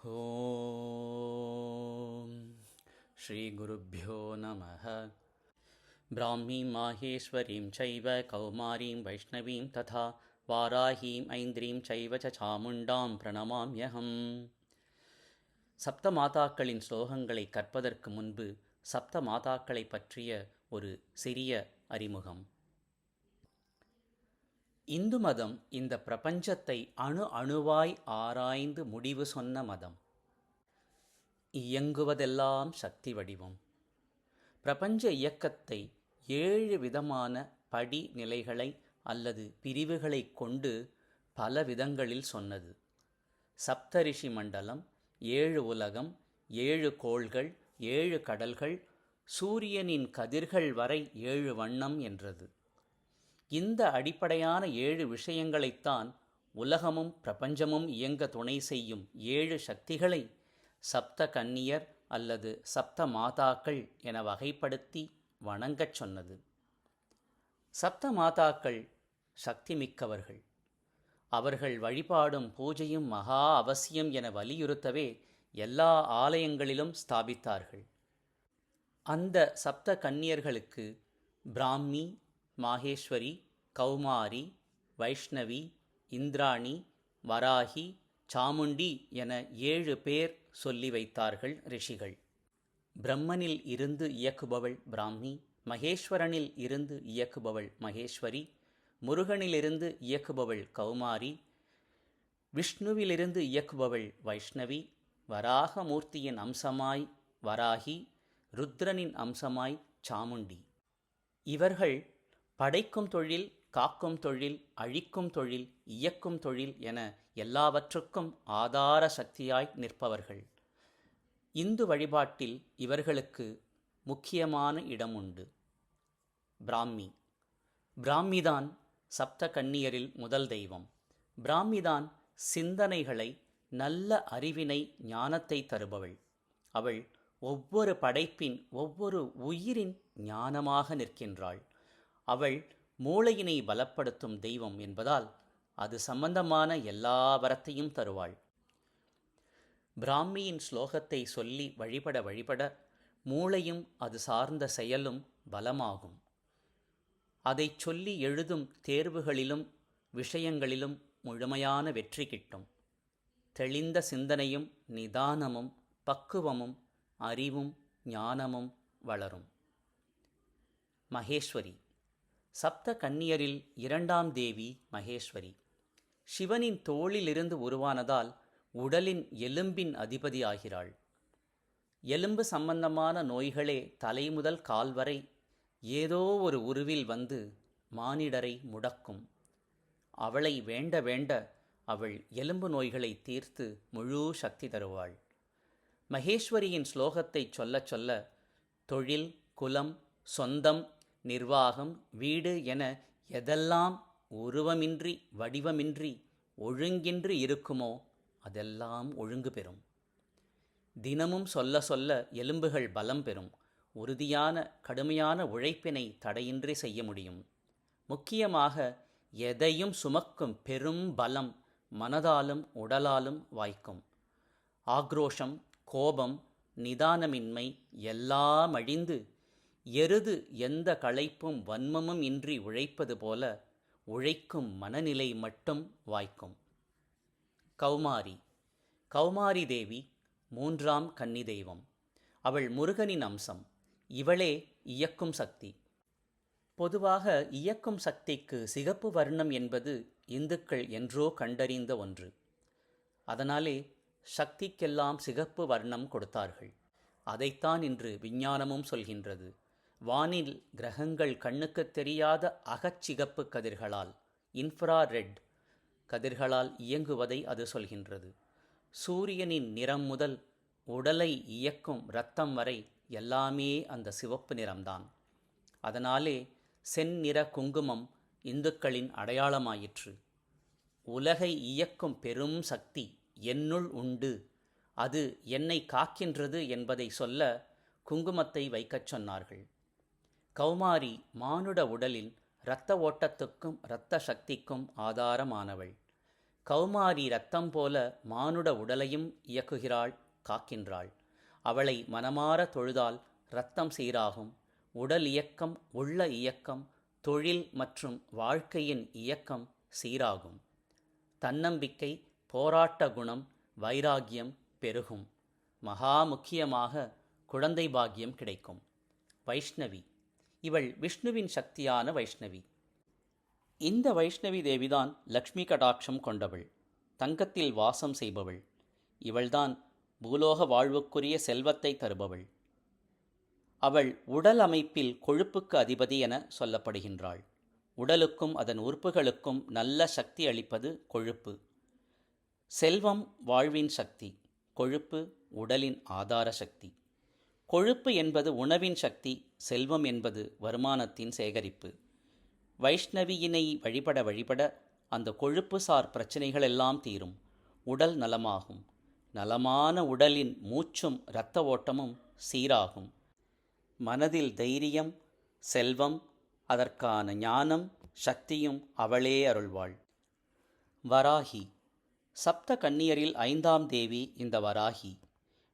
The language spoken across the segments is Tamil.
ஓம் ஸ்ரீ குருப்யோ நமः. பிராமீம் மாஹேஸ்வரீம் சைவ கௌமாரீம் வைஷ்ணவீம் ததா வாராஹீம் ஐந்திரீம் சைவ சாமுண்டாம் பிரணமாம்யஹம். சப்த மாதாக்களின் ஸ்லோகங்களை கற்பதற்கு முன்பு சப்த மாதாக்களை பற்றிய ஒரு சிறிய அறிமுகம். இந்து மதம் இந்த பிரபஞ்சத்தை அணு அணுவாய் ஆராய்ந்து முடிவு சொன்ன மதம். இயங்குவதெல்லாம் சக்தி வடிவம். பிரபஞ்ச இயக்கத்தை 7 விதமான படிநிலைகளை அல்லது பிரிவுகளை கொண்டு பல விதங்களில் சொன்னது. சப்தரிஷி மண்டலம், 7 உலகம், 7 கோள்கள், 7 கடல்கள், சூரியனின் கதிர்கள் வரை 7 வண்ணம் என்றது. இந்த அடிப்படையான 7 விஷயங்களைத்தான் உலகமும் பிரபஞ்சமும் இயங்க துணை செய்யும் 7 சக்திகளை சப்த கன்னியர் அல்லது சப்த மாதாக்கள் என வகைப்படுத்தி வணங்கச் சொன்னது. சப்த மாதாக்கள் சக்தி மிக்கவர்கள். அவர்கள் வழிபாடும் பூஜையும் மகா அவசியம் என வலியுறுத்தவே எல்லா ஆலயங்களிலும் ஸ்தாபித்தார்கள். அந்த சப்த கன்னியர்களுக்கு பிராமி, மாகேஸ்வரி, கௌமாரி, வைஷ்ணவி, இந்திராணி, வராகி, சாமுண்டி என 7 பேர் சொல்லி வைத்தார்கள் ரிஷிகள். பிரம்மனில் இருந்து இயக்குபவள் பிராமி, மகேஸ்வரனில் இருந்து இயக்குபவள் மகேஸ்வரி, முருகனிலிருந்து இயக்குபவள் கௌமாரி, விஷ்ணுவிலிருந்து இயக்குபவள் வைஷ்ணவி, வராகமூர்த்தியின் அம்சமாய் வராகி, ருத்ரனின் அம்சமாய் சாமுண்டி. இவர்கள் படைக்கும் தொழில், காக்கும் தொழில், அழிக்கும் தொழில், இயக்கும் தொழில் என எல்லாவற்றுக்கும் ஆதார சக்தியாய் நிற்பவர்கள். இந்து வழிபாட்டில் இவர்களுக்கு முக்கியமான இடம் உண்டு. பிராமி. பிராமிதான் சப்த கன்னியரில் முதல் தெய்வம். பிராமிதான் சிந்தனைகளை, நல்ல அறிவினை, ஞானத்தை தருபவள். அவள் ஒவ்வொரு படைப்பின், ஒவ்வொரு உயிரின் ஞானமாக நிற்கின்றாள். அவள் மூளையினை பலப்படுத்தும் தெய்வம் என்பதால் அது சம்பந்தமான எல்லா வரத்தையும் தருவாள். பிராமியின் ஸ்லோகத்தை சொல்லி வழிபட வழிபட மூளையும் அது சார்ந்த செயலும் பலமாகும். அதை சொல்லி எழுதும் தேர்வுகளிலும் விஷயங்களிலும் முழுமையான வெற்றி கிட்டும். தெளிந்த சிந்தனையும் நிதானமும் பக்குவமும் அறிவும் ஞானமும் வளரும். மகேஸ்வரி. சப்த கன்னியரில் 2ஆம் தேவி மகேஸ்வரி. சிவனின் தோளிலிருந்து உருவானதால் உடலின் எலும்பின் அதிபதி ஆகிறாள். எலும்பு சம்பந்தமான நோய்களே தலை முதல் கால் வரை ஏதோ ஒரு உருவில் வந்து மானிடரை முடக்கும். அவளை வேண்ட வேண்ட அவள் எலும்பு நோய்களை தீர்த்து முழு சக்தி தருவாள். மகேஸ்வரியின் ஸ்லோகத்தை சொல்ல சொல்ல தொழில், குலம், சொந்தம், நிர்வாகம், வீடு என எதெல்லாம் உருவமின்றி, வடிவமின்றி, ஒழுங்கின்றி இருக்குமோ அதெல்லாம் ஒழுங்கு பெறும். தினமும் சொல்ல சொல்ல எலும்புகள் பலம் பெறும். உறுதியான கடுமையான உழைப்பினை தடையின்றி செய்ய முடியும். முக்கியமாக எதையும் சுமக்கும் பெரும் பலம் மனதாலும் உடலாலும் வாய்க்கும். ஆக்ரோஷம், கோபம், நிதானமின்மை எல்லாம் அழிந்து எருது எந்த களைப்பும் வன்மமும் இன்றி உழைப்பது போல உழைக்கும் மனநிலை மட்டும் வாய்க்கும். கௌமாரி. கௌமாரி தேவி 3ஆம் கன்னி தெய்வம். அவள் முருகனின் அம்சம். இவளே இயக்கும் சக்தி. பொதுவாக இயக்கும் சக்திக்கு சிகப்பு வர்ணம் என்பது இந்துக்கள் என்றோ கண்டறிந்த ஒன்று. அதனாலே சக்திக்கெல்லாம் சிகப்பு வர்ணம் கொடுத்தார்கள். அதைத்தான் இன்று விஞ்ஞானமும் சொல்கின்றது. வானில் கிரகங்கள் கண்ணுக்கு தெரியாத அகச்சிகப்பு கதிர்களால், இன்ஃப்ராரெட் கதிர்களால் இயங்குவதை அது சொல்கின்றது. சூரியனின் நிறம் முதல் உடலை இயக்கும் இரத்தம் வரை எல்லாமே அந்த சிவப்பு நிறம்தான். அதனாலே செந்நிற குங்குமம் இந்துக்களின் அடையாளமாயிற்று. உலகை இயக்கும் பெரும் சக்தி என்னுள் உண்டு, அது என்னை காக்கின்றது என்பதை சொல்ல குங்குமத்தை வைக்கச் சொன்னார்கள். கௌமாரி மானுட உடலில் இரத்த ஓட்டத்துக்கும் இரத்த சக்திக்கும் ஆதாரமானவள். கௌமாரி இரத்தம் போல மானுட உடலையும் இயக்குகிறாள், காக்கின்றாள். அவளை மனமார தொழுதால் இரத்தம் சீராகும். உடல் இயக்கம், உள்ள இயக்கம், தொழில் மற்றும் வாழ்க்கையின் இயக்கம் சீராகும். தன்னம்பிக்கை, போராட்ட குணம், வைராகியம் பெருகும். மகா முக்கியமாக குழந்தை பாக்கியம் கிடைக்கும். வைஷ்ணவி, இவள் விஷ்ணுவின் சக்தியான வைஷ்ணவி. இந்த வைஷ்ணவி தேவிதான் லக்ஷ்மி கடாட்சம் கொண்டவள், தங்கத்தில் வாசம் செய்பவள். இவள்தான் பூலோக வாழ்வுக்குரிய செல்வத்தை தருபவள். அவள் உடல் அமைப்பில் கொழுப்புக்கு அதிபதி என சொல்லப்படுகின்றாள். உடலுக்கும் அதன் உறுப்புகளுக்கும் நல்ல சக்தி அளிப்பது கொழுப்பு. செல்வம் வாழ்வின் சக்தி, கொழுப்பு உடலின் ஆதார சக்தி. கொழுப்பு என்பது உணவின் சக்தி, செல்வம் என்பது வருமானத்தின் சேகரிப்பு. வைஷ்ணவியினை வழிபட வழிபட அந்த கொழுப்பு சார் பிரச்சனைகளெல்லாம் தீரும். உடல் நலமாகும். நலமான உடலின் மூச்சும் இரத்த ஓட்டமும் சீராகும். மனதில் தைரியம், செல்வம், அதற்கான ஞானம், சக்தியும் அவளே அருள்வாள். வராகி, சப்த கன்னியரில் 5ஆம் தேவி இந்த வராகி.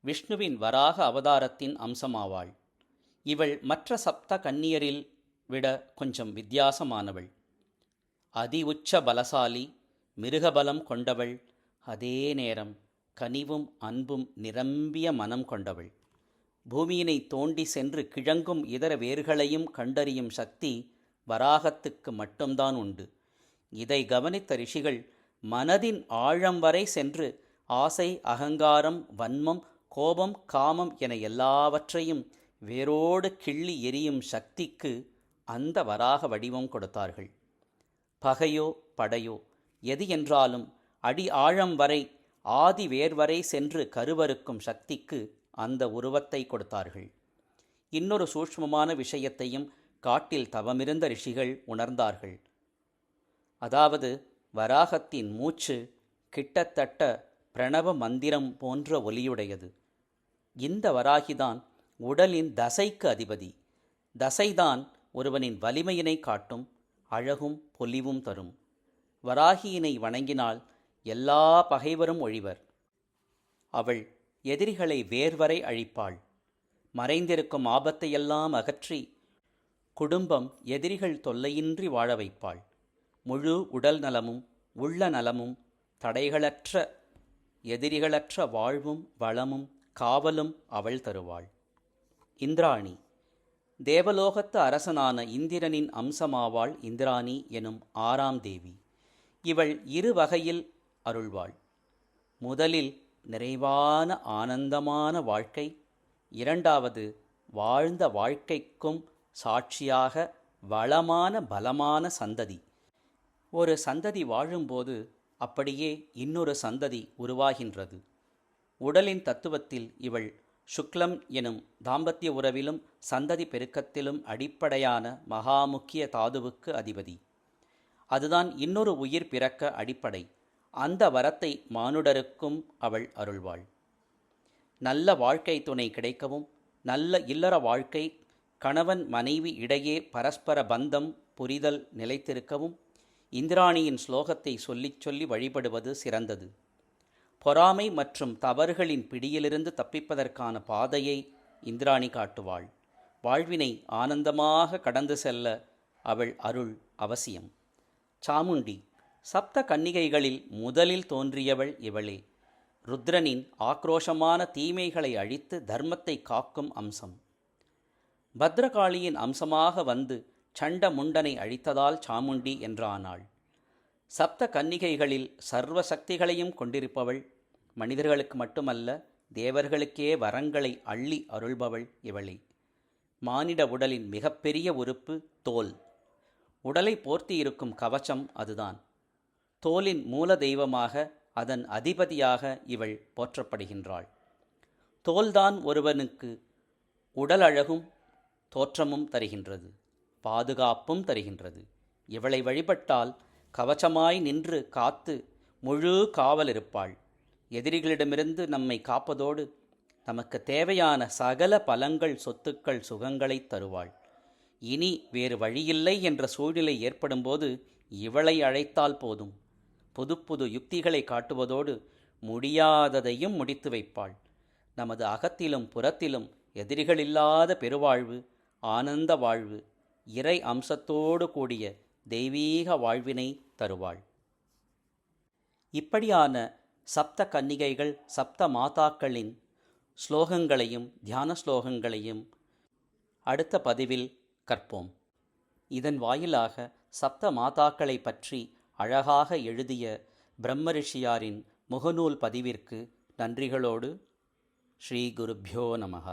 விஷ்ணுவின் வராக அவதாரத்தின் அம்சமாவாள். இவள் மற்ற சப்த கன்னியரில் விட கொஞ்சம் வித்தியாசமானவள். அதி உச்ச பலசாலி, மிருகபலம் கொண்டவள், அதே நேரம் கனிவும் அன்பும் நிரம்பிய மனம் கொண்டவள். பூமியினை தோண்டி சென்று கிழங்கும் இதர வேர்களையும் கண்டறியும் சக்தி வராகத்துக்கு மட்டும்தான் உண்டு. இதை கவனித்த ரிஷிகள் மனதின் ஆழம் வரை சென்று ஆசை, அகங்காரம், வன்மம், கோபம், காமம் என எல்லாவற்றையும் வேரோடு கிள்ளி எரியும் சக்திக்கு அந்த வராக வடிவம் கொடுத்தார்கள். பகையோ படையோ எது என்றாலும் அடி ஆழம் வரை, ஆதி வேர் வரை சென்று கருவறுக்கும் சக்திக்கு அந்த உருவத்தை கொடுத்தார்கள். இன்னொரு சூட்சுமமான விஷயத்தையும் காட்டில் தவமிருந்த ரிஷிகள் உணர்ந்தார்கள். அதாவது வராகத்தின் மூச்சு கிட்டத்தட்ட பிரணவ மந்திரம் போன்ற ஒலியுடையது. இந்த வராகிதான் உடலின் தசைக்கு அதிபதி. தசைதான் ஒருவனின் வலிமையினை காட்டும், அழகும் பொலிவும் தரும். வராகியினை வணங்கினால் எல்லா பகைவரும் ஒழிவர். அவள் எதிரிகளை வேர்வரை அழிப்பாள். மறைந்திருக்கும் ஆபத்தையெல்லாம் அகற்றி குடும்பம் எதிரிகள் தொல்லையின்றி வாழ வைப்பாள். முழு உடல் நலமும் உள்ள நலமும் தடைகளற்ற எதிரிகளற்ற வாழ்வும் வளமும் காவலும் அவள் தருவாள். இந்திராணி, தேவலோகத்து அரசனான இந்திரனின் அம்சமாவாள். இந்திராணி எனும் 6ஆம் தேவி. இவள் இரு வகையில் அருள்வாள். முதலில் நிறைவான ஆனந்தமான வாழ்க்கை, இரண்டாவது வாழ்ந்த வாழ்க்கைக்கும் சாட்சியாக வளமான பலமான சந்ததி. ஒரு சந்ததி வாழும்போது அப்படியே இன்னொரு சந்ததி உருவாகின்றது. உடலின் தத்துவத்தில் இவள் சுக்லம் எனும் தாம்பத்திய உறவிலும் சந்ததி பெருக்கத்திலும் அடிப்படையான மகா முக்கிய தாதுவுக்கு அதிபதி. அதுதான் இன்னொரு உயிர் பிறக்க அடிப்படை. அந்த வரத்தை மானுடருக்கும் அவள் அருள்வாள். நல்ல வாழ்க்கை துணை கிடைக்கவும், நல்ல இல்லற வாழ்க்கை, கணவன் மனைவி இடையே பரஸ்பர பந்தம் புரிதல் நிலைத்திருக்கவும் இந்திராணியின் ஸ்லோகத்தை சொல்லிச் சொல்லி வழிபடுவது சிறந்தது. பொறாமை மற்றும் தவறுகளின் பிடியிலிருந்து தப்பிப்பதற்கான பாதையை இந்திராணி காட்டுவாள். வாழ்வினை ஆனந்தமாக கடந்து செல்ல அவள் அருள் அவசியம். சாமுண்டி, சப்த கன்னிகைகளில் முதலில் தோன்றியவள் இவளே. ருத்ரனின் ஆக்ரோஷமான தீமைகளை அழித்து தர்மத்தை காக்கும் அம்சம். பத்ரகாளியின் அம்சமாக வந்து சண்ட முண்டனை அழித்ததால் சாமுண்டி என்றானாள். சப்த கன்னிகைகளில் சர்வ சக்திகளையும் கொண்டிருப்பவள். மனிதர்களுக்கு மட்டுமல்ல, தேவர்களுக்கே வரங்களை அள்ளி அருள்பவள் இவளே. மானிட உடலின் மிகப்பெரிய உறுப்பு தோல். உடலை போர்த்தியிருக்கும் கவசம் அதுதான். தோலின் மூல தெய்வமாக, அதன் அதிபதியாக இவள் போற்றப்படுகின்றாள். தோல்தான் ஒருவனுக்கு உடல் அழகும் தோற்றமும் தருகின்றது, பாதுகாப்பும் தருகின்றது. இவளை வழிபட்டால் கவச்சமாய் நின்று காத்து முழு காவல் இருப்பாள். எதிரிகளிடமிருந்து நம்மை காப்பதோடு நமக்கு தேவையான சகல பலங்கள், சொத்துக்கள், சுகங்களை தருவாள். இனி வேறு வழியில்லை என்ற சூழ்நிலை ஏற்படும்போது இவளை அழைத்தால் போதும். புது புது யுக்திகளை காட்டுவதோடு முடியாததையும் முடித்து வைப்பாள். நமது அகத்திலும் புறத்திலும் எதிரிகளில்லாத பெருவாழ்வு, ஆனந்த வாழ்வு, இறை அம்சத்தோடு கூடிய தெய்வீக வாழ்வினை தருவாள். இப்படியான சப்த கன்னிகைகள், சப்த மாதாக்களின் ஸ்லோகங்களையும் தியான ஸ்லோகங்களையும் அடுத்த பதிவில் கற்போம். இதன் வாயிலாக சப்த மாதாக்களை பற்றி அழகாக எழுதிய பிரம்ம ரிஷியாரின் முகநூல் பதிவிற்கு நன்றிகளோடு ஸ்ரீ குருப்யோ நமஹ.